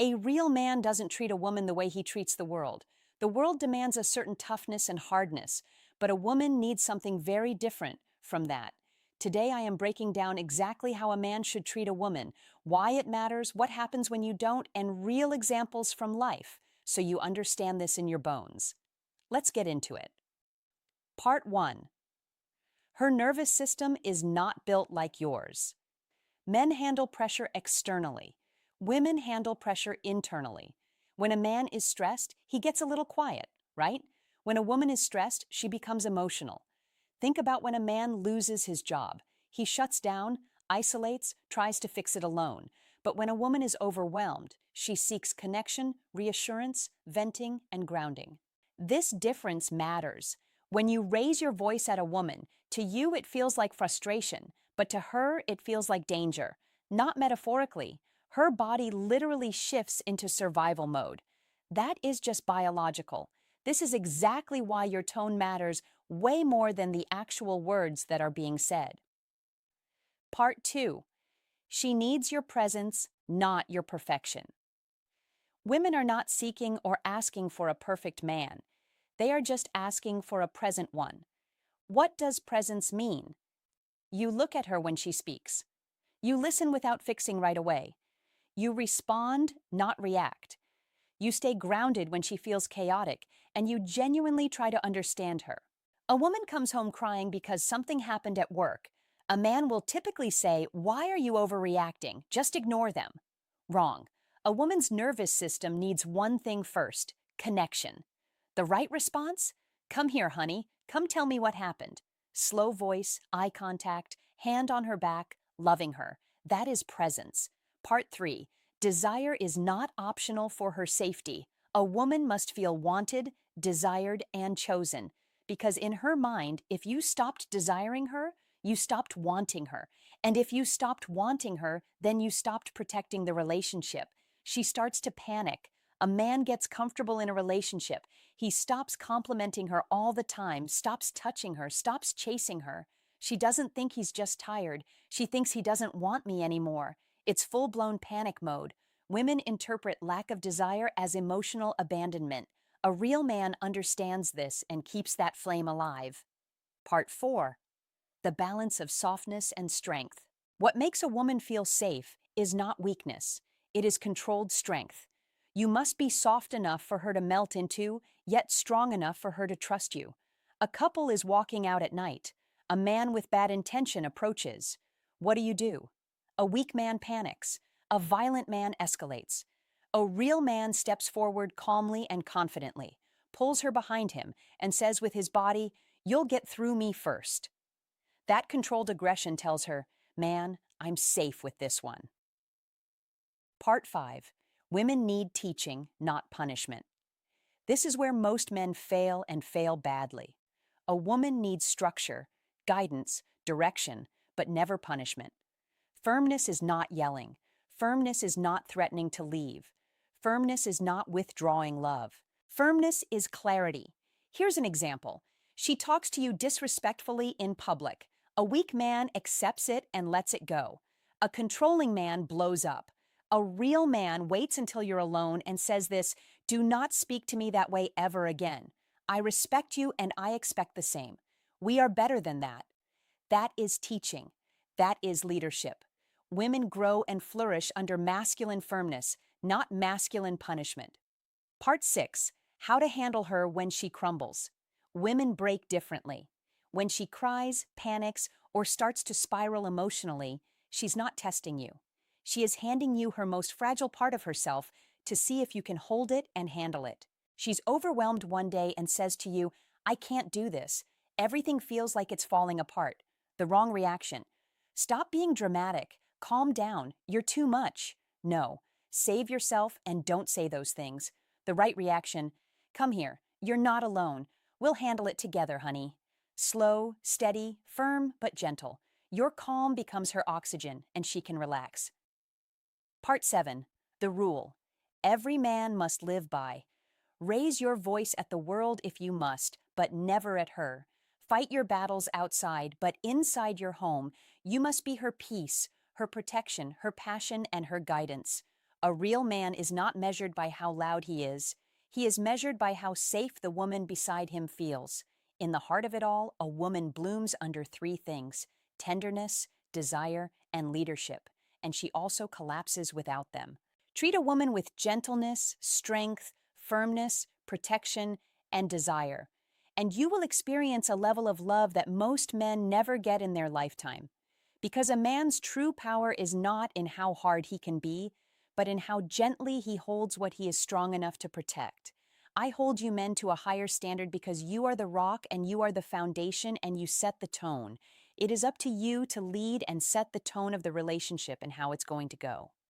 A real man doesn't treat a woman the way he treats the world. The world demands a certain toughness and hardness, but a woman needs something very different from that. Today I am breaking down exactly how a man should treat a woman, why it matters, what happens when you don't, and real examples from life, so you understand this in your bones. Let's get into it. Part 1. Her nervous system is not built like yours. Men handle pressure externally. Women handle pressure internally. When a man is stressed, he gets a little quiet, right? When a woman is stressed, she becomes emotional. Think about when a man loses his job. He shuts down, isolates, tries to fix it alone. But when a woman is overwhelmed, she seeks connection, reassurance, venting, and grounding. This difference matters. When you raise your voice at a woman, to you it feels like frustration, but to her it feels like danger. Not metaphorically. Her body literally shifts into survival mode. That is just biological. This is exactly why your tone matters way more than the actual words that are being said. Part 2. She needs your presence, not your perfection. Women are not seeking or asking for a perfect man. They are just asking for a present one. What does presence mean? You look at her when she speaks. You listen without fixing right away. You respond, not react. You stay grounded when she feels chaotic, and you genuinely try to understand her. A woman comes home crying because something happened at work. A man will typically say, "Why are you overreacting? Just ignore them." Wrong. A woman's nervous system needs one thing first: connection. The right response? "Come here, honey. Come tell me what happened." Slow voice, eye contact, hand on her back, loving her. That is presence. Part 3. Desire is not optional for her safety. A woman must feel wanted, desired, and chosen. Because in her mind, if you stopped desiring her, you stopped wanting her. And if you stopped wanting her, then you stopped protecting the relationship. She starts to panic. A man gets comfortable in a relationship. He stops complimenting her all the time, stops touching her, stops chasing her. She doesn't think he's just tired. She thinks he doesn't want me anymore. It's full-blown panic mode. Women interpret lack of desire as emotional abandonment. A real man understands this and keeps that flame alive. Part 4. The balance of softness and strength. What makes a woman feel safe is not weakness. It is controlled strength. You must be soft enough for her to melt into, yet strong enough for her to trust you. A couple is walking out at night. A man with bad intention approaches. What do? A weak man panics. A violent man escalates. A real man steps forward calmly and confidently, pulls her behind him, and says with his body, "You'll get through me first." That controlled aggression tells her, "Man, I'm safe with this one." Part 5. Women need teaching, not punishment. This is where most men fail and fail badly. A woman needs structure, guidance, direction, but never punishment. Firmness is not yelling. Firmness is not threatening to leave. Firmness is not withdrawing love. Firmness is clarity. Here's an example. She talks to you disrespectfully in public. A weak man accepts it and lets it go. A controlling man blows up. A real man waits until you're alone and says this: "Do not speak to me that way ever again. I respect you and I expect the same. We are better than that." That is teaching. That is leadership. Women grow and flourish under masculine firmness, not masculine punishment. Part 6. How to handle her when she crumbles. Women break differently. When she cries, panics, or starts to spiral emotionally, she's not testing you. She is handing you her most fragile part of herself to see if you can hold it and handle it. She's overwhelmed one day and says to you, "I can't do this. Everything feels like it's falling apart." The wrong reaction. Stop being dramatic. Calm down. You're too much. No. Save yourself and don't say those things. The right reaction. "Come here. You're not alone. We'll handle it together, honey." Slow, steady, firm, but gentle. Your calm becomes her oxygen and she can relax. Part 7. The rule. Every man must live by. Raise your voice at the world if you must, but never at her. Fight your battles outside, but inside your home, you must be her peace, her protection, her passion, and her guidance. A real man is not measured by how loud he is measured by how safe the woman beside him feels. In the heart of it all, a woman blooms under three things: tenderness, desire, and leadership, and she also collapses without them. Treat a woman with gentleness, strength, firmness, protection, and desire, and you will experience a level of love that most men never get in their lifetime. Because a man's true power is not in how hard he can be, but in how gently he holds what he is strong enough to protect. I hold you men to a higher standard because you are the rock and you are the foundation and you set the tone. It is up to you to lead and set the tone of the relationship and how it's going to go.